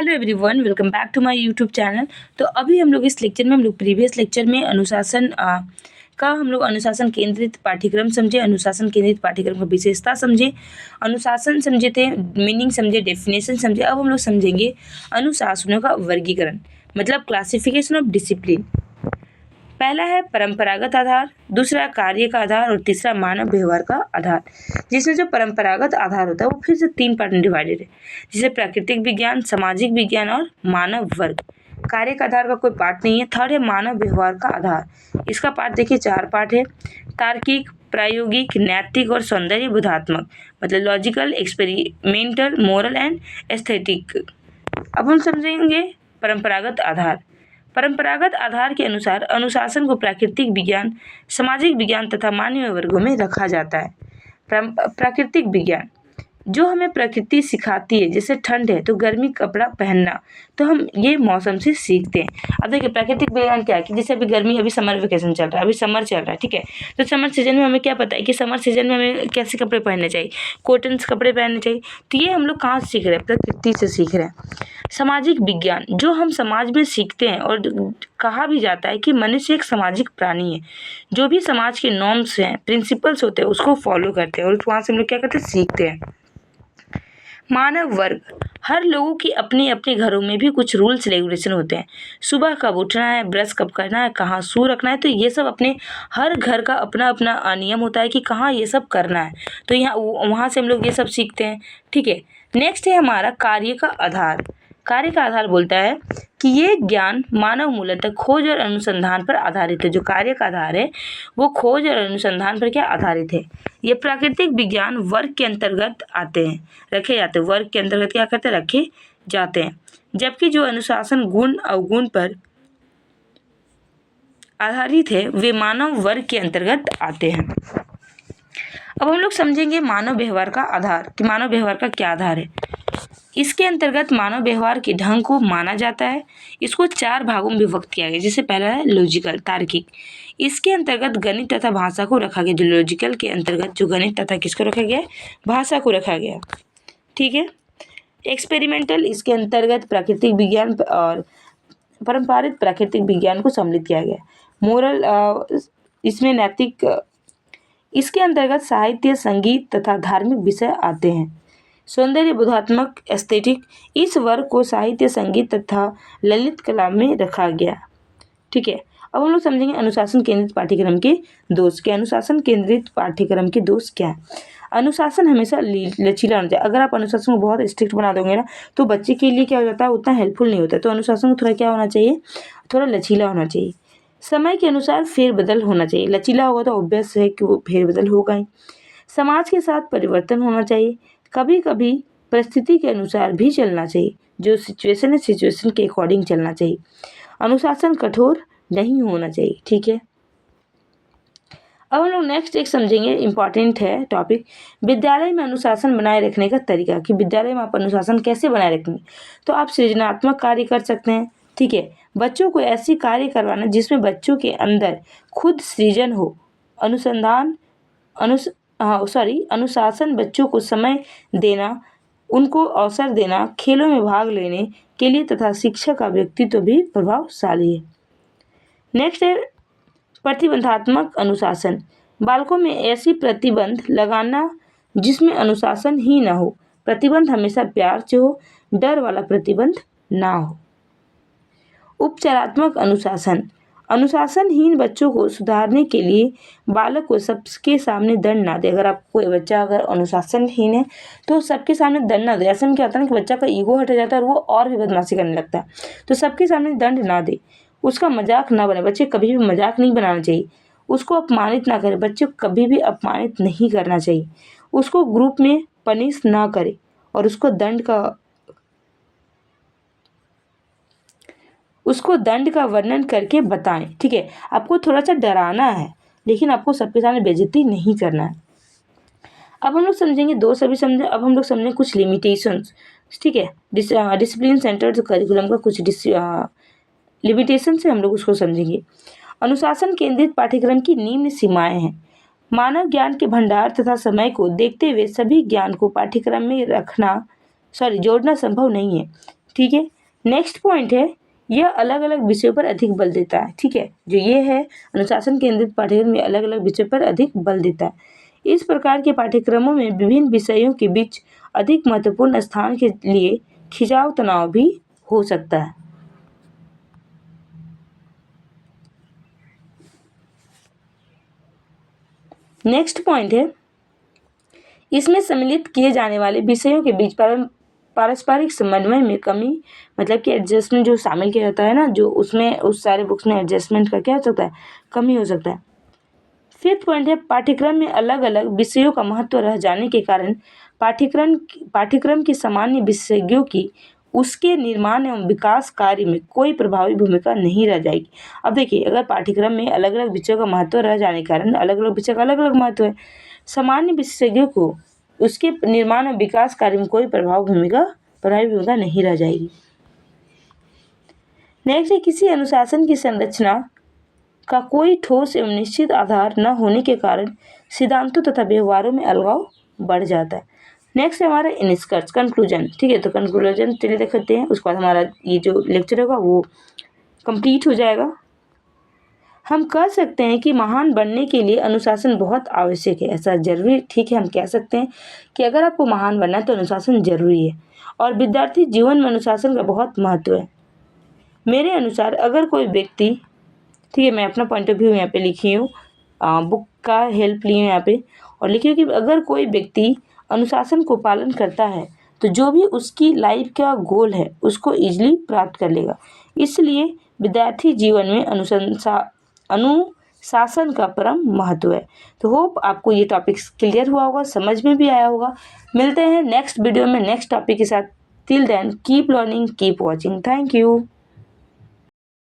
Hello everyone, welcome back to my YouTube channel. तो अभी हम लोग इस लेक्चर में प्रीवियस लेक्चर में अनुशासन केंद्रित पाठ्यक्रम समझे, अनुशासन केंद्रित पाठ्यक्रम की विशेषता समझे, अनुशासन समझे थे, मीनिंग समझे, डेफिनेशन समझे। अब हम लोग समझेंगे अनुशासनों का वर्गीकरण, मतलब क्लासिफिकेशन ऑफ डिसिप्लिन। पहला है परंपरागत आधार, दूसरा कार्य का आधार और तीसरा मानव व्यवहार का आधार। जिसमें जो परंपरागत आधार होता है वो फिर से 3 पार्ट में डिवाइडेड है, जिसे प्राकृतिक विज्ञान, सामाजिक विज्ञान और मानव वर्ग। कार्य का आधार का कोई पार्ट नहीं है। थर्ड है मानव व्यवहार का आधार। इसका पार्ट देखिए 4 पार्ट है: तार्किक, प्रायोगिक, नैतिक और सौंदर्य बोधात्मक, मतलब logical, experimental, moral and aesthetic. अब हम समझेंगे परंपरागत आधार। परंपरागत आधार के अनुसार अनुशासन को प्राकृतिक विज्ञान, सामाजिक विज्ञान तथा मानवीय वर्गों में रखा जाता है। प्राकृतिक विज्ञान जो हमें प्रकृति सिखाती है, जैसे ठंड है तो गर्मी कपड़ा पहनना, तो हम ये मौसम से सीखते हैं। अब देखिए प्राकृतिक विज्ञान क्या है कि जैसे अभी गर्मी, अभी समर वेकेशन चल रहा है, अभी समर चल रहा है, ठीक है। तो समर सीजन में हमें क्या पता है कि समर सीजन में हमें कैसे कपड़े पहनने चाहिए, कॉटन कपड़े पहनने चाहिए। तो ये हम लोग कहाँ से सीख रहे हैं? प्रकृति से सीख रहे हैं। सामाजिक विज्ञान जो हम समाज में सीखते हैं, और कहा भी जाता है कि मनुष्य एक सामाजिक प्राणी है। जो भी समाज के नॉर्म्स हैं, प्रिंसिपल्स होते हैं, उसको फॉलो करते हैं और वहाँ से हम लोग क्या करते हैं? सीखते हैं। मानव वर्ग, हर लोगों की अपने अपने घरों में भी कुछ रूल्स रेगुलेशन होते हैं। सुबह कब उठना है, ब्रश कब करना है, कहाँ सू रखना है, तो ये सब अपने हर घर का अपना अपना नियम होता है कि कहाँ ये सब करना है। तो यहाँ वहाँ से हम लोग ये सब सीखते हैं, ठीक है। नेक्स्ट है हमारा कार्य का आधार। कार्य का आधार बोलता है कि ये ज्ञान मानव मूलतः खोज और अनुसंधान पर आधारित है। जो कार्य का आधार है वो खोज और अनुसंधान पर क्या आधारित है। ये प्राकृतिक विज्ञान वर्ग के अंतर्गत आते हैं, रखे जाते हैं। वर्ग के अंतर्गत क्या करते हैं? रखे जाते हैं। जबकि जो अनुशासन गुण अवगुण पर आधारित है वे मानव वर्ग के अंतर्गत आते हैं। अब हम लोग समझेंगे मानव व्यवहार का आधार, कि मानव व्यवहार का क्या आधार है। इसके अंतर्गत मानव व्यवहार के ढंग को माना जाता है। इसको 4 भागों में विभक्त किया गया, जिससे पहला है लॉजिकल, तार्किक। इसके अंतर्गत गणित तथा भाषा को रखा गया। जो लॉजिकल के अंतर्गत जो गणित तथा किसको रखा गया? भाषा को रखा गया, ठीक है। एक्सपेरिमेंटल, इसके अंतर्गत प्राकृतिक विज्ञान और पारंपरिक प्राकृतिक विज्ञान को सम्मिलित किया गया। मोरल, इसमें नैतिक, इसके अंतर्गत साहित्य, संगीत तथा धार्मिक विषय आते हैं। सौंदर्य बोधात्मक, एस्थेटिक, इस वर्ग को साहित्य, संगीत तथा ललित कला में रखा गया, ठीक है। अब हम लोग समझेंगे अनुशासन केंद्रित पाठ्यक्रम के दोष क्या। अनुशासन केंद्रित पाठ्यक्रम के दोष क्या है? अनुशासन हमेशा लचीला होना चाहिए। अगर आप अनुशासन को बहुत स्ट्रिक्ट बना दोगे ना, तो बच्चे के लिए क्या हो जाता है? उतना हेल्पफुल नहीं होता। तो अनुशासन को थोड़ा क्या होना चाहिए? थोड़ा लचीला होना चाहिए। समय के अनुसार फेरबदल होना चाहिए। लचीला होगा तो ऑब्वियस है कि वो फेरबदल होगा ही। समाज के साथ परिवर्तन होना चाहिए। कभी कभी परिस्थिति के अनुसार भी चलना चाहिए। जो सिचुएशन है, सिचुएशन के अकॉर्डिंग चलना चाहिए। अनुशासन कठोर नहीं होना चाहिए, ठीक है। अब हम लोग नेक्स्ट एक समझेंगे, इंपॉर्टेंट है टॉपिक, विद्यालय में अनुशासन बनाए रखने का तरीका। कि विद्यालय में आप अनुशासन कैसे बनाए रखेंगे? तो आप सृजनात्मक कार्य कर सकते हैं, ठीक है। बच्चों को ऐसी कार्य करवाना जिसमें बच्चों के अंदर खुद सृजन हो। अनुशासन बच्चों को समय देना, उनको अवसर देना, खेलों में भाग लेने के लिए तथा शिक्षा का व्यक्तित्व भी प्रभावशाली है। नेक्स्ट है प्रतिबंधात्मक अनुशासन। बालकों में ऐसी प्रतिबंध लगाना जिसमें अनुशासन ही ना हो। प्रतिबंध हमेशा प्यार से हो, डर वाला प्रतिबंध ना हो। उपचारात्मक अनुशासन, अनुशासनहीन बच्चों को सुधारने के लिए बालक को सबके सामने दंड ना दे। अगर आप कोई बच्चा अगर अनुशासनहीन है तो सबके सामने दंड ना दे। ऐसे में क्या होता है ना कि बच्चा का ईगो हट जाता है और वो और भी बदमाशी करने लगता है। तो सबके सामने दंड ना दे, उसका मजाक ना बने। बच्चे कभी भी मजाक नहीं बनाना चाहिए। उसको अपमानित ना करे। बच्चे को कभी भी अपमानित नहीं करना चाहिए। उसको ग्रुप में पनिश ना करे और उसको दंड का वर्णन करके बताएं, ठीक है। आपको थोड़ा सा डराना है, लेकिन आपको सबके सामने बेइज्जती नहीं करना है। अब हम लोग समझेंगे अब हम लोग समझेंगे कुछ लिमिटेशंस, ठीक है। डिसिप्लिन सेंटर्ड करिकुलम का कुछ लिमिटेशन से हम लोग उसको समझेंगे। अनुशासन केंद्रित पाठ्यक्रम की निम्न सीमाएं हैं। मानव ज्ञान के भंडार तथा समय को देखते हुए सभी ज्ञान को पाठ्यक्रम में जोड़ना संभव नहीं है। ठीक है। नेक्स्ट पॉइंट है, यह अलग अलग विषयों पर अधिक बल देता है। ठीक है, जो ये है अनुशासन केंद्रित पाठ्यक्रम में अलग अलग विषयों पर अधिक बल देता है। इस प्रकार के पाठ्यक्रमों में विभिन्न विषयों के बीच अधिक महत्वपूर्ण स्थान के लिए खिंचाव तनाव भी हो सकता है। नेक्स्ट पॉइंट है, इसमें सम्मिलित किए जाने वाले विषयों के बीच पारस्परिक समन्वय में कमी, मतलब कि एडजस्टमेंट जो शामिल किया जाता है ना, जो उसमें उस सारे बुक्स में एडजस्टमेंट का क्या हो सकता है, कमी हो सकता है। फिफ्थ पॉइंट है, पाठ्यक्रम में अलग अलग विषयों का महत्व रह जाने के कारण पाठ्यक्रम की सामान्य विशेषज्ञों की उसके निर्माण एवं विकास कार्य में कोई प्रभावी भूमिका नहीं रह जाएगी। अब देखिए, अगर पाठ्यक्रम में अलग अलग विषयों का महत्व रह जाने के कारण अलग अलग विषय का अलग अलग महत्व है, सामान्य विशेषज्ञों को उसके निर्माण और विकास कार्य में कोई प्रभावी भूमिका नहीं रह जाएगी। नेक्स्ट है, किसी अनुशासन की संरचना का कोई ठोस एवं निश्चित आधार न होने के कारण सिद्धांतों तथा व्यवहारों में अलगाव बढ़ जाता है। नेक्स्ट है हमारा निष्कर्ष, कंक्लूजन। ठीक है, तो कंक्लूजन चलिए देखते हैं, उसके बाद हमारा ये जो लेक्चर होगा वो कंप्लीट हो जाएगा। हम कह सकते हैं कि महान बनने के लिए अनुशासन बहुत आवश्यक है। ऐसा जरूरी, ठीक है, हम कह सकते हैं कि अगर आपको महान बनना है तो अनुशासन जरूरी है, और विद्यार्थी जीवन में अनुशासन का बहुत महत्व है। मेरे अनुसार अगर कोई व्यक्ति, ठीक है, मैं अपना पॉइंट ऑफ व्यू यहाँ पे लिखी हूँ, बुक का हेल्प ली हूँ यहाँ पे, और लिखी हूँ कि अगर कोई व्यक्ति अनुशासन को पालन करता है तो जो भी उसकी लाइफ का गोल है उसको इजीली प्राप्त कर लेगा। इसलिए विद्यार्थी जीवन में अनुशासन का परम महत्व है। तो होप आपको ये टॉपिक्स क्लियर हुआ होगा, समझ में भी आया होगा। मिलते हैं नेक्स्ट वीडियो में नेक्स्ट टॉपिक के साथ। Till then keep learning, keep watching. Thank you.